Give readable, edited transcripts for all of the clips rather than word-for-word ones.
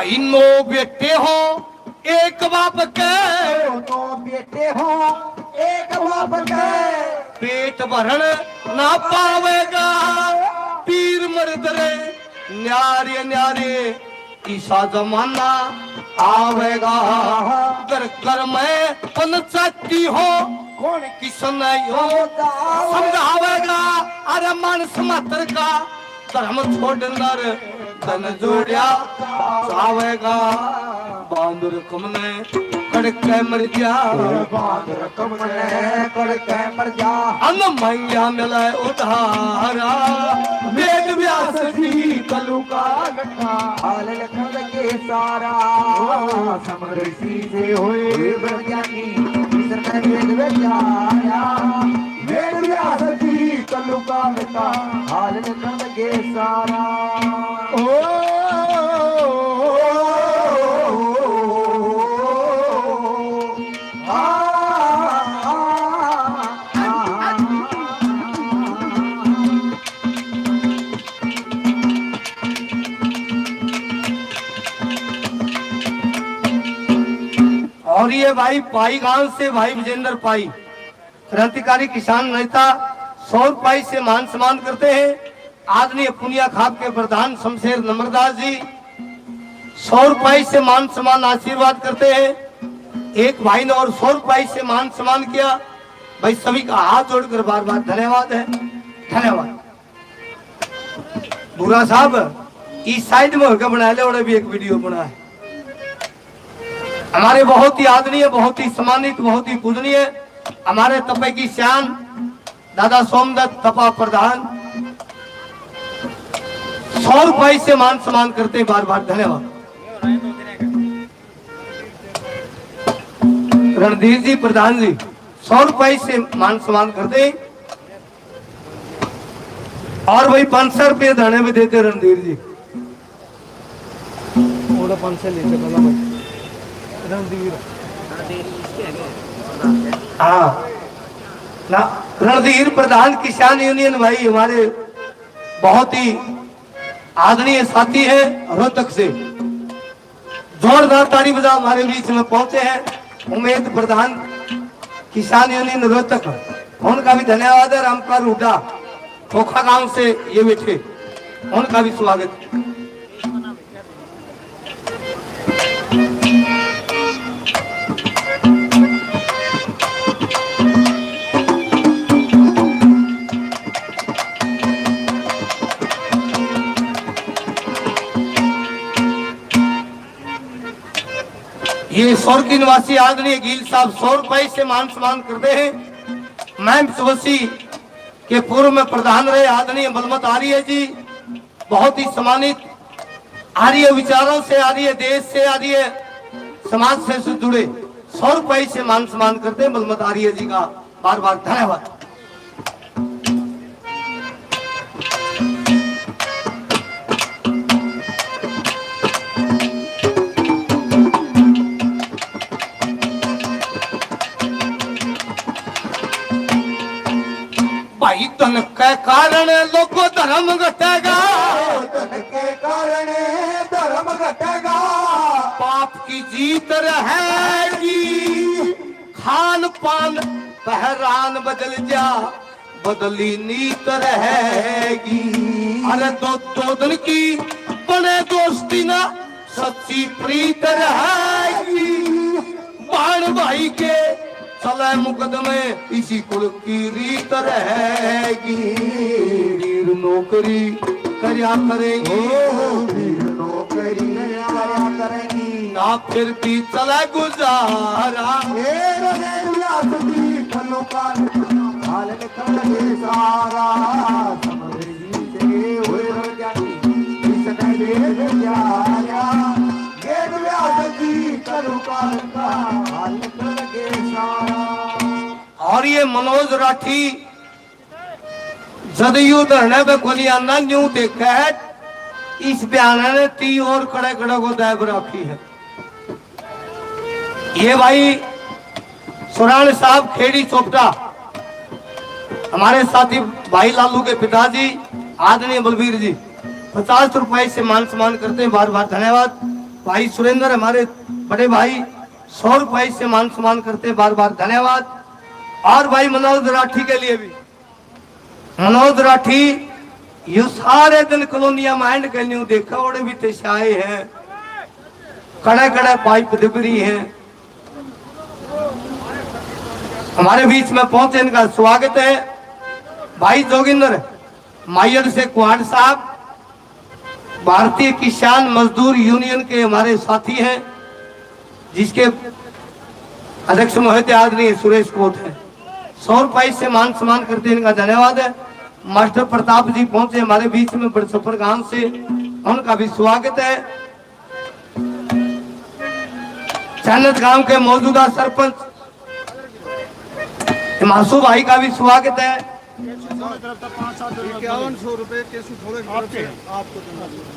भाई नो बेटे हो एक बाप के, दो बेटे हो एक बाप के, पेट भरण ना पावेगा पीर मर्द रे, न्यारे न्यारे ईसा जमाना आवेगा। घर घर में पंचायती हो कौन किसन हो समझावेगा, अरे मानस मात्र का धर्म छोड़कर धन जोड़िया आवेगा। बांदुर कमने कड़के मर जा, बांदुर कमने कड़के मर जा, अन्न मैया मिले उधारा, वेद व्यास जी कलु का गठा हाल लखन के सारा, समृद्धि से हुए ब्रह्मज्ञानी इसने वेद विचारा, वेद व्यास जी कलु का गठा हाल लखन के सारा। और ये भाई पाई गांव से भाई विजेंद्र पाई क्रांतिकारी किसान नेता 100 रुपये से मान सम्मान करते हैं। आदरणीय पुनिया खाप के प्रधान शमशेर नम्रदास जी 100 रुपये से मान सम्मान आशीर्वाद करते हैं। एक भाई ने और 100 रुपये से मान सम्मान किया। भाई सभी का हाथ जोड़कर बार बार धन्यवाद है, धन्यवाद। बुरा साहब इस साइड में होकर बना ले और भी एक वीडियो बना है। हमारे बहुत ही आदरणीय, बहुत ही सम्मानित, बहुत ही पूजनीय हमारे तपे की शान दादा सोमदत्त तपा प्रधान 100 रुपये से मान सम्मान करते बार बार धन्यवाद। रणधीर जी प्रधान जी 100 रुपये से मान सम्मान करते और वही 500 रुपये दाने में देते रणधीर जी। 500 लेते हाँ ना रणधीर प्रधान किसान यूनियन भाई हमारे बहुत ही आदरणीय साथी है रोहतक से। जोरदार ताली बजा हमारे बीच में पहुंचे हैं। उमेद प्रधान किसान यूनियन रोहतक, उनका भी धन्यवाद है। रामपाल हुड्डा खोखा गांव से ये बैठे, उनका भी स्वागत। ये सौर की निवासी आदरणीय गिल साहब 100 रुपये से मान सम्मान करते हैं। मैम सुबसी के पूर्व में प्रधान रहे आदरणीय बलमत आर्य जी, बहुत ही सम्मानित, आर्य विचारों से, आर्य देश से, आर्य समाज से जुड़े 100 रुपये से मान सम्मान करते हैं बलमत आर्य जी का बार बार धन्यवाद। भाई धन के कारण लोगों धर्म घटेगा, धन के कारण धर्म घटेगा, पाप की जीत रहेगी, खान पान पहरान बदल जा, बदली नीत रहेगी। अरे दो दिन की बने दोस्ती ना सच्ची प्रीत रहेगी, बाण भाई के चले मुकदमे इसी कुल की रीत रहेगी। वीर नौकरी करया करेंगे, वीर नौकरी करया करेंगी, ना फिर भी चले गुजारा। हाल लिखन के सारा, समृद्धि से हुए ब्रह्मज्ञानी इसने वेद विचारा, वेद व्यास जी कलु का गठा हाल लिखन के सारा। और ये मनोज राठी जदयू धरने पे खोली आना न्यू देखा है, इस बयान ने 30 और कड़े कड़े को दाब रखी है। ये भाई सुरान साहब खेड़ी चोपटा हमारे साथी भाई लालू के पिताजी आदरणीय बलबीर जी 50 रुपए से मान सम्मान करते हैं, बार बार धन्यवाद। भाई सुरेंद्र हमारे बड़े भाई 100 रुपए से मान सम्मान करते हैं, बार बार धन्यवाद। और भाई मनोज राठी के लिए भी, मनोज राठी यू सारे दिन कॉलोनिया माइंड के न्यू देखा ओड़े भी तेशाए हैं, कड़े कड़े पाइप दिबरी हैं, हमारे बीच में पहुंचे, इनका स्वागत है। भाई जोगिंदर मायर से कुहाड़ साहब भारतीय किसान मजदूर यूनियन के हमारे साथी हैं, जिसके अध्यक्ष महोदय आदरणीय सुरेश कोट है। 100 रुपए से मान सम्मान करते हैं, इनका धन्यवाद है। मास्टर प्रताप जी पहुंचे हमारे बीच में बड़सफर गांव से, उनका भी स्वागत है। चानत गांव के मौजूदा सरपंच हिमांशु भाई का भी स्वागत है। 5100 रुपए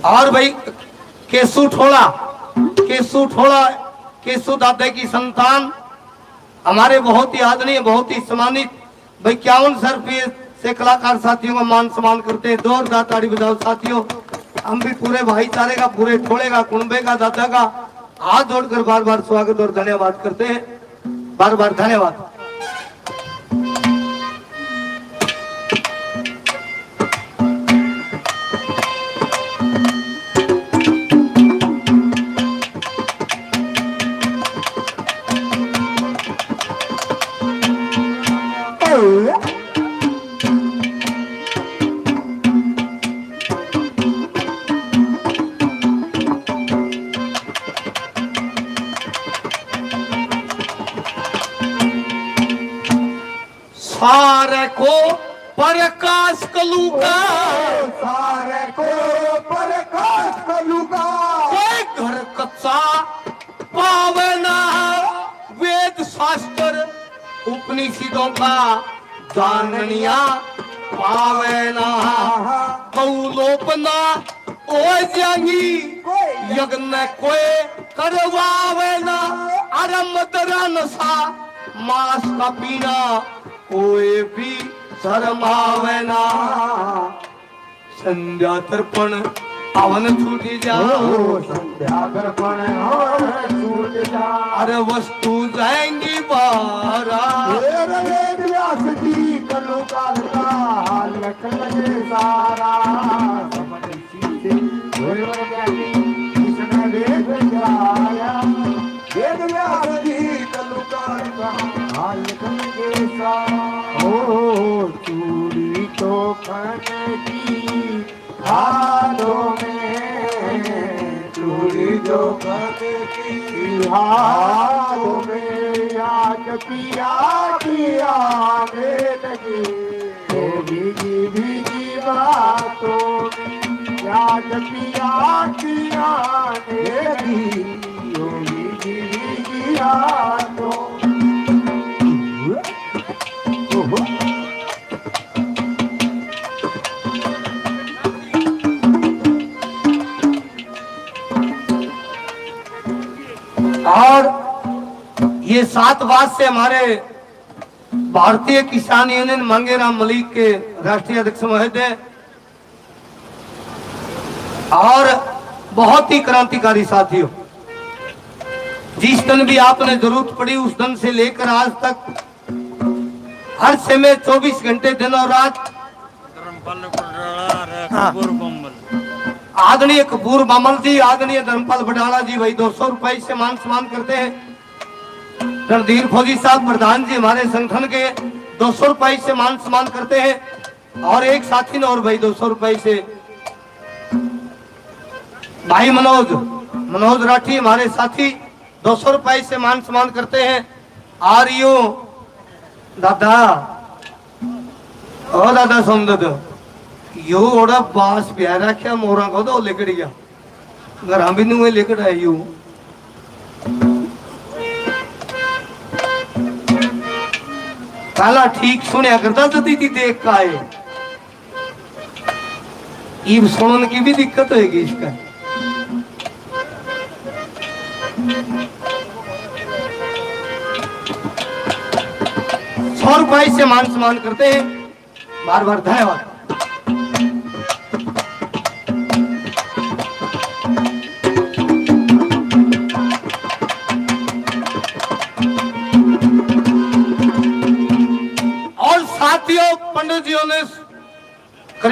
और भाई केसु ठोड़ा केसु दादा की संतान हमारे बहुत ही आदरणीय, बहुत ही सम्मानित भाई 51 रुपये से कलाकार साथियों का मान सम्मान करते हैं। जोरदार ताड़ी बजाओ साथियों। हम भी पूरे भाईचारे का, पूरे ठोड़े का, कुंबे का, दादा का हाथ जोड़कर बार बार स्वागत और धन्यवाद करते हैं, बार बार धन्यवाद। सारे को प्रकाश कलूगा, सारे को प्रकाश कलूगा, कोई घर कच्चा पावे ना, वेद शास्त्र उपनिषदों का जाननिया पावे ना, कौलोपना ओ जांगी यज्ञ कोई करवावे ना, अरे मदरा नशा मांस का पीना कोई भी शर्मावे ना, संध्या तर्पण हवन छूट जाओ, संध्या दर्पण हवन छूट जा, अरे वस्तु जाएंगी बारा, वेद व्यास जी कलु काल का लखन लगे सारा, समदृष्टि से गुरुवर ज्ञानी कृष्ण वेद जाया, वेद व्यास जी कलु काल का लखन लगे सारा, ओ चूड़ी तो खन की हाथों में, चूड़ी जो खन की हाथों में, आज पिया पिया में लगी, भीगी भीगी बातों में, आज पिया पिया में लगी, भीगी भीगी बातों में। और ये 7 बात से हमारे भारतीय किसान यूनियन मंगेराम मलिक के राष्ट्रीय अध्यक्ष महोदय और बहुत ही क्रांतिकारी साथियों, जिस दिन भी आपने जरूरत पड़ी उस दिन से लेकर आज तक हर समय 24 घंटे दिन और रात आदरणीय कपूर बामल जी, आदरणीय धर्मपाल बडाला जी भाई 200 रुपए से मान सम्मान करते हैं। रणधीर फौजी साहब प्रधान जी हमारे संगठन के 200 रुपए से मान सम्मान करते हैं। और एक साथी ने और भाई 200 रुपए से, भाई मनोज राठी हमारे साथी 200 रुपए से मान सम्मान करते हैं। और यू दादा ओ दादा समझ यो ओड़ा बास प्यारा क्या मोरा को तो लेकर गया घर हम भी नुए लेकर आए यू काला ठीक सुने करता तो दीदी देख का है ईब सुनने की भी दिक्कत होगी इसका। ₹100 से मान सम्मान करते हैं, बार बार धन्यवाद।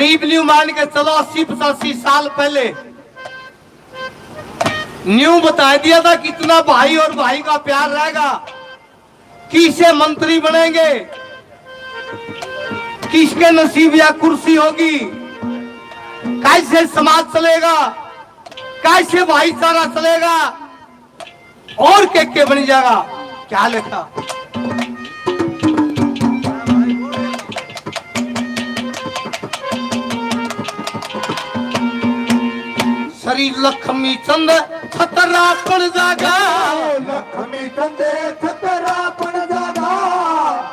करीब न्यू मान के चलो 80-85 साल पहले न्यू बता दिया था कितना भाई और भाई का प्यार रहेगा, किसे मंत्री बनेंगे, किसके नसीब या कुर्सी होगी, कैसे समाज चलेगा, कैसे भाईचारा चलेगा और के बन जाएगा। क्या लिखा? शरीर लक्ष्मी चंद छतरा पण जागा, लक्ष्मी चंद छतरा पण जागा,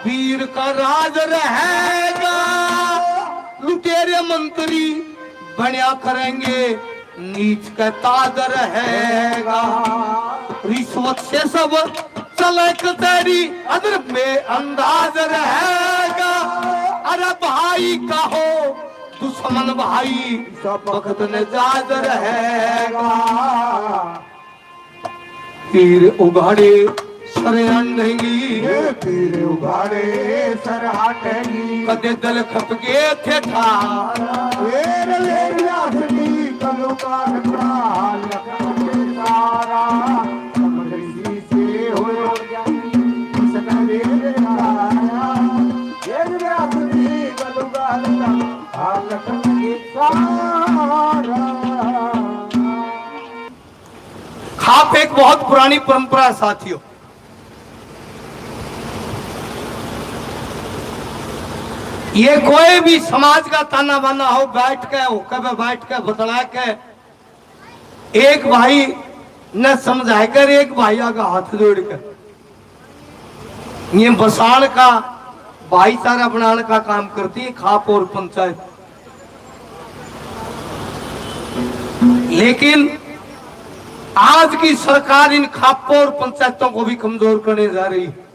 वीर का राज रहेगा, लुटेरे मंत्री बनिया करेंगे, नीच का ताज रहेगा, रिश्वत से सब चले तेरी अदर में अंदाज रहेगा। अरे भाई का हो दुश्मन भाई सब वक्त नजाज रहेगा, तीर उगाड़े सर अंडेंगी, तीर उगाड़े सर हटेंगी, कदे दल खप गए थे ठार, वेर वेर आसनी कलो का टकरा लखनऊ सारा, समरसी से हो जानी सदा वेर आया, वेर आसनी कलो का टकरा लखनऊ सारा। खाप एक बहुत पुरानी परंपरा है साथियों। ये कोई भी समाज का ताना बाना हो, बैठ के कभी बैठ के बतला के एक भाई न समझा कर एक भाई आगे हाथ जोड़ कर ये बसाण का भाईचारा बनाने का काम करती है खाप और पंचायत। लेकिन आज की सरकार इन खापों और पंचायतों को भी कमजोर करने जा रही है।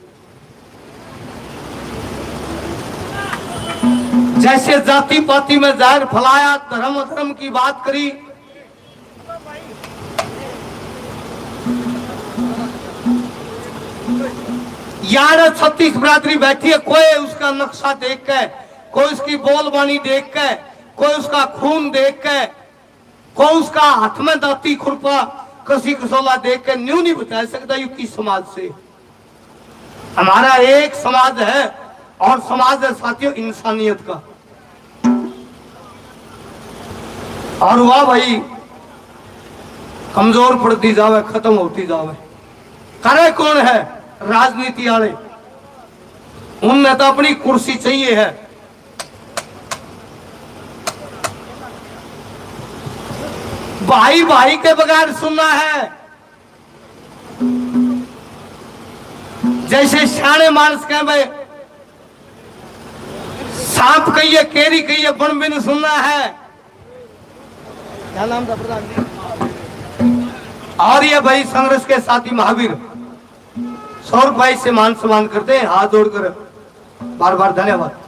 जैसे जाति पाति में जहर फैलाया, धर्म अधर्म की बात करी, यार 36 बिरादरी बैठी है, कोई उसका नक्शा देख के, कोई उसकी बोलबानी देख के, कोई उसका खून देख के, कोई उसका हाथ में दाती खुरपा कसी कसौला देख के न्यू नहीं बता सकता यू किस समाज से। हमारा एक समाज है और समाज है साथियों इंसानियत का। और वह भाई कमजोर पड़ती जावे, खत्म होती जावे। करे कौन है? राजनीति वाले। उनने तो अपनी कुर्सी चाहिए है। भाई भाई के बगैर सुनना है। जैसे शाणे मानस कहे भाई सांप कहिए, केरी कहिए, बन बिन सुनना है। क्या नाम था प्रधान जी? और ये भाई संघर्ष के साथी महावीर सौर भाई से मान सम्मान करते हैं, हाथ जोड़कर बार बार धन्यवाद।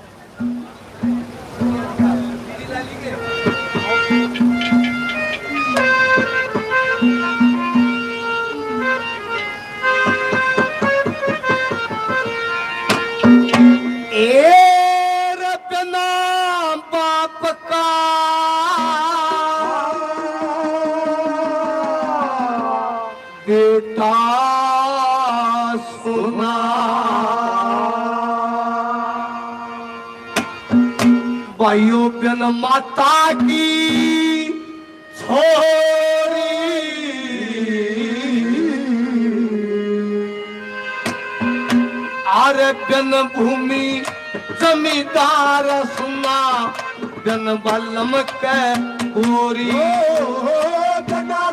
बेटा सुना भाइयों बहन माता की छोरी, अरे बन भूमि जमींदार सुना, बन बलम के पूरी,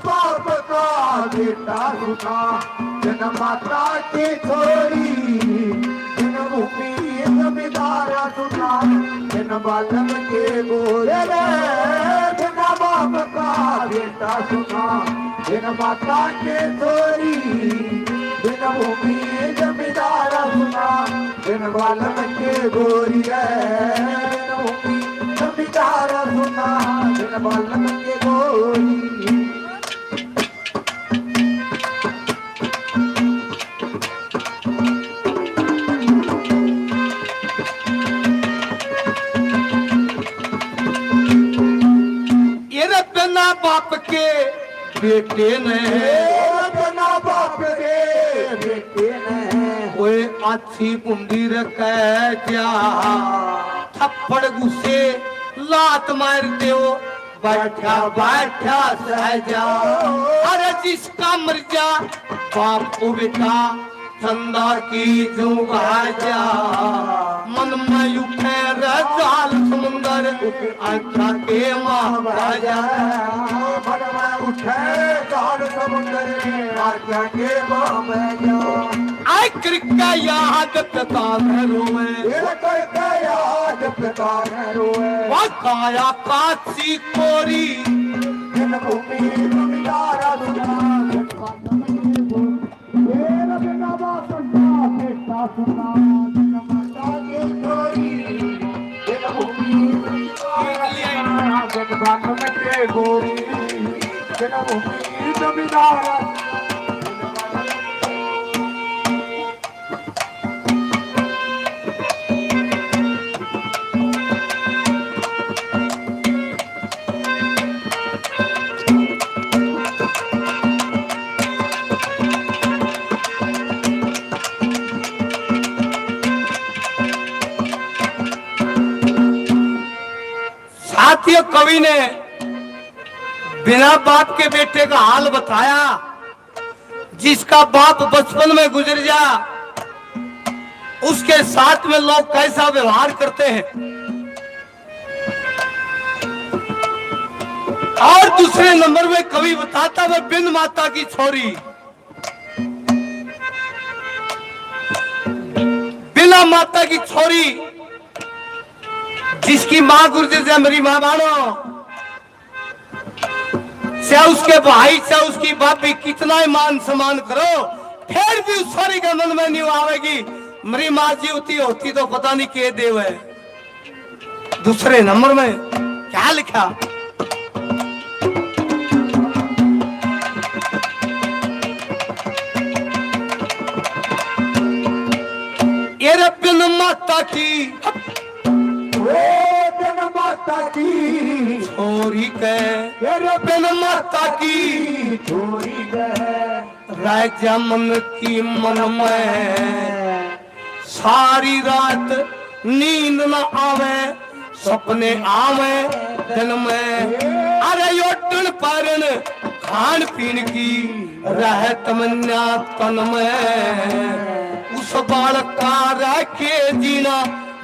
बाप का बेटा सुना, जन माता की छोरी, जन भूमि जमींदार सुना, जन बालम के गोरे, जन बाप का बेटा सुना, जन माता के छोरी, जन भूमि जमींदार सुना, जन बालम के गोरी, जन भूमि जमींदार सुना, जन बालम के गोरी। रे बिना बाप के बेटे ने, बिना बाप के बेटे ने, कोई अच्छी बुंदी कह जा, थप्पड़ गुस्से लात मार दो, बैठा बैठा सहजा। अरे जिसका मर जा बाप को बेटा, चंदा की जुगाजा, मन में उठे जाल समुंदर, आख्या के महाराजा। मन में उठे जाल समुंदर, आख्या के महाराजा। आय कृका याद पिता रोवे, करके याद पिता रोवे, वह काया काची कोरी, भूमि जमींदारा सुना, बिना बाप का बेटा सुना, माता की चोरी, भूमि जमींदारा के गोरी, भूमि जमींदारा। साथियों, कवि ने बिना बाप के बेटे का हाल बताया। जिसका बाप बचपन में गुजर जा, उसके साथ में लोग कैसा व्यवहार करते हैं। और दूसरे नंबर में कवि बताता है बिन माता की छोरी, बिना माता की छोरी, जिसकी मां गुजर जाए, मेरी मां मानो, चाहे उसके भाई चाहे उसकी बापी कितना ही मान सम्मान करो, फिर भी उस छोरी के मन में नहीं आवेगी मेरी मां जी होती तो पता नहीं के देव है। दूसरे नंबर में क्या लिखा, ये बिन माता की, बिन माता की छोरी के, बिन माता की छोरी गए, राजा मन की मन में, सारी रात नींद न आवे, सपने आवे दिन में। अरे यो टन परन खान पीन की रह तमन्ना तन में, उस बालक का रखे जीना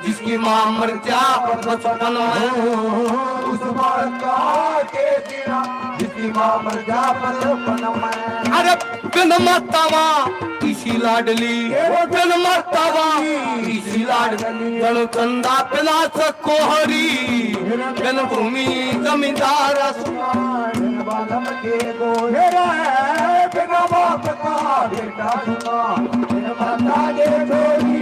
जिसकी मां मर जा बचपन में, उस बालक के जीना जिसकी मां मर जा बचपन में। अरे बिन मातावा इसी लाडली, बिन मातावा इसी लाडली, जन चंदा बिना कोहरी, बिन भूमि जमींदार बिन बालम के गोरा, बिना बाप का बेटा सुना, बिन माता के छोरी,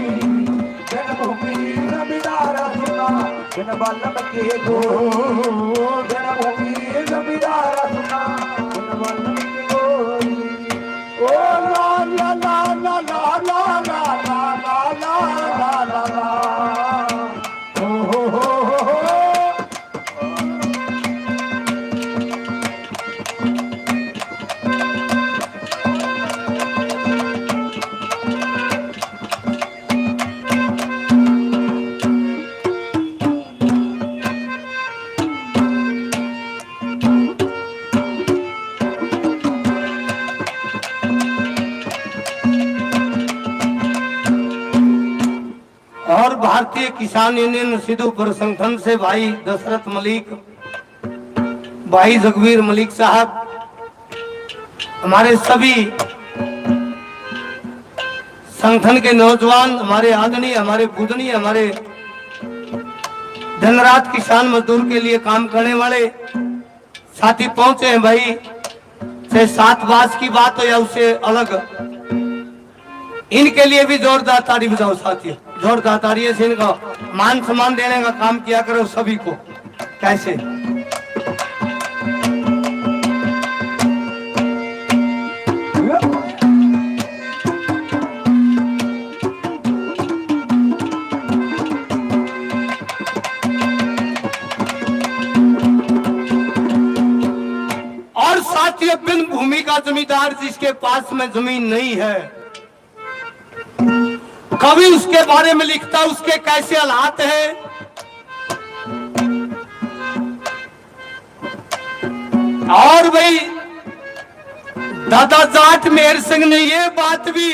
बिन भूमि जमींदार सुना, बिन बालम के गो, बिन भूमि जमींदार सुना, बिन बालम के गोरी। ओ ला ला ला ला ला ला ला ला ला ला ला ला, ओ हो। और भारतीय किसान यूनियन सिद्धूपुर संगठन से भाई दशरथ मलिक, भाई जगवीर मलिक साहब, हमारे सभी संगठन के नौजवान, हमारे आदरणीय, हमारे पूजनीय, हमारे दिन रात किसान मजदूर के लिए काम करने वाले साथी पहुंचे हैं भाई। चाहे 7 बास की बात हो या उससे अलग, इनके लिए भी जोरदार ताली बजाओ साथियों, जोरदार ताली से इनका मान सम्मान देने का काम किया करो सभी को। कैसे साथियों, बिन भूमि का जमींदार जिसके पास में जमीन नहीं है, कवि उसके बारे में लिखता उसके कैसे हालात हैं। और भाई दादा जाट मेहर सिंह ने ये बात भी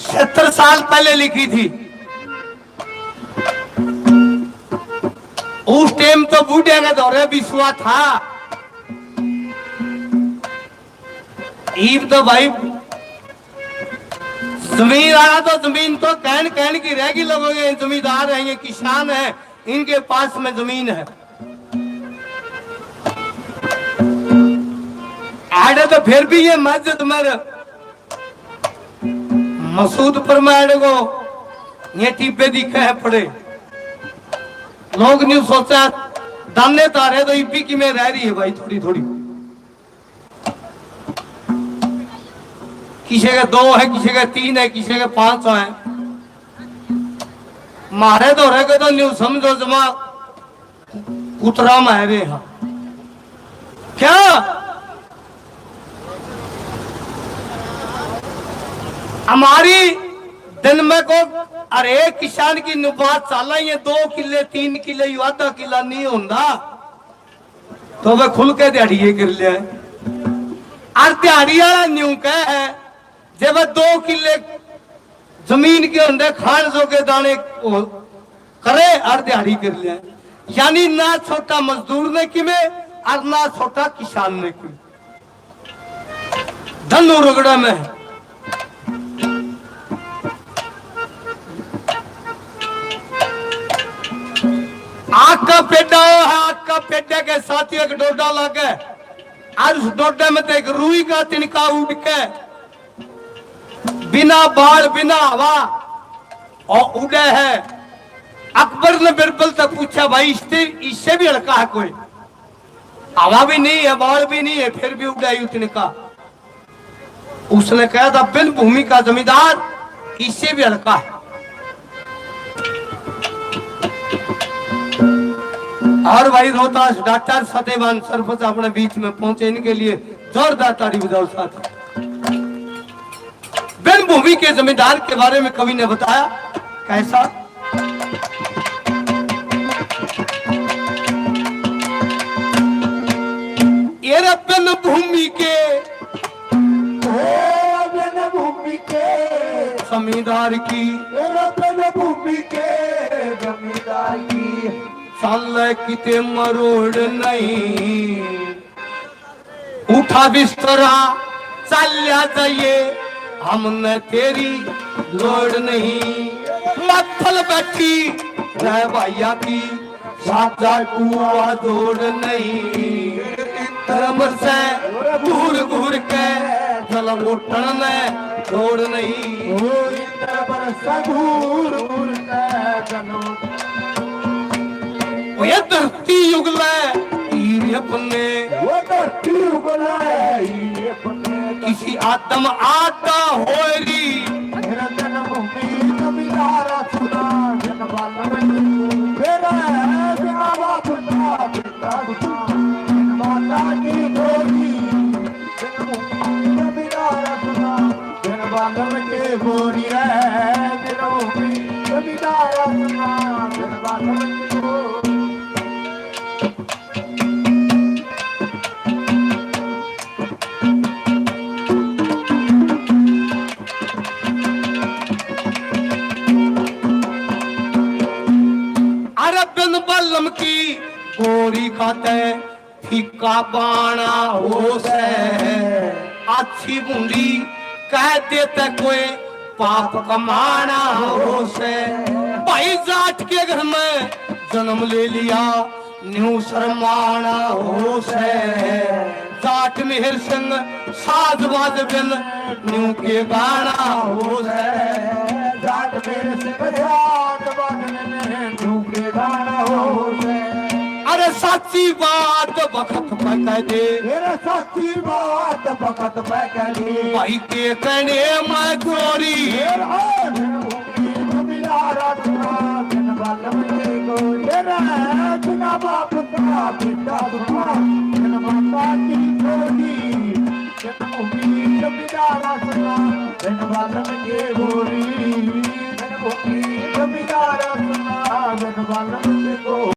70 साल पहले लिखी थी। उस टाइम तो बूढ़े के दौरे विश्वा था। ईब तो भाई जमीन आया तो जमीन तो कहन की रहेगी। लोगों के जमींदार हैं, ये किसान हैं, इनके पास में जमीन है। आड़े तो फिर भी ये मस्जिद मेरे मसूद पर मैं को ये टीपे दिखे है पड़े। लोग नहीं सोचा दाने तारे तो ईपी की में रह रही है भाई थोड़ी थोड़ी। किसी के 2 है, किसी के 3 है, किसी के 5 है। मारे तो रह गए तो न्यू समझो जमा कुतरा मारे हैं क्या। हमारी दिन में को अरे किसान की नुबात चाला ये 2 किले 3 किले आधा किला नहीं होता तो वह खुल के दिहाड़िए कर लिया। और दिहाड़ी वाला न्यू कह है जब 2 किले जमीन के अंदर खान जो के दाने करे और दिहाड़ी कर लिया। यानी ना छोटा मजदूर ने कि में और ना छोटा किसान ने कि धनु रगड़ा में है। आग का पेड़ा है, आग का पेड़े के साथियों एक डोडा लगे और उस डोडे में तो एक रुई का तिनका उड़ के बिना बाढ़ बिना हवा और उड़े है। अकबर ने बिरबल से पूछा भाई इससे भी हल्का है कोई? हवा भी नहीं है, बाढ़ भी नहीं है, फिर भी उड़ा ही तिनका। उसने कहा था बिन भूमि का जमींदार इससे भी हल्का है। और भाई रोहतास डॉक्टर सत्यवान सरपंच अपने बीच में पहुंचे, इनके लिए जोरदार ताली बजाओ साथ। बिन भूमि के जमींदार के बारे में कवि ने बताया कैसा। ये बिन भूमि के जमींदार की, बिन भूमि के जमींदार की साल किते मरोड़ नहीं। उठा बिस्तरा चलिया जाइए हमने तेरी लोड़ नहीं। मत्थल बैठी रह भैया की साजा कुआ जोड़ नहीं। धर्म से घूर घूर के जल उठन में छोड़ नहीं। ये धरती युगला अपने किसी आत्म आता होरी बल्लम की गोरी खाते फीका बाणा हो से। अच्छी बूंदी कह देते कोई पाप कमाना हो से। भाई जाट के घर में जन्म ले लिया न्यू शर्माना हो से। जाट मेहर सिंह साज बाज बिन न्यू के गाना हो से। जाट मेहर सिंह साज बाज न्यू के गाना हो से। अरे सच्ची बात वक्त पे कह दे, मेरे सच्ची बात वक्त पे कह दे। भाई के कहने मैं चोरी बाप का पिता काटी छोड़ी जन्मभूमि जमीदारा सुना जनबालन के बोली जन्मभूमि जमीदारा सुना जनबालन के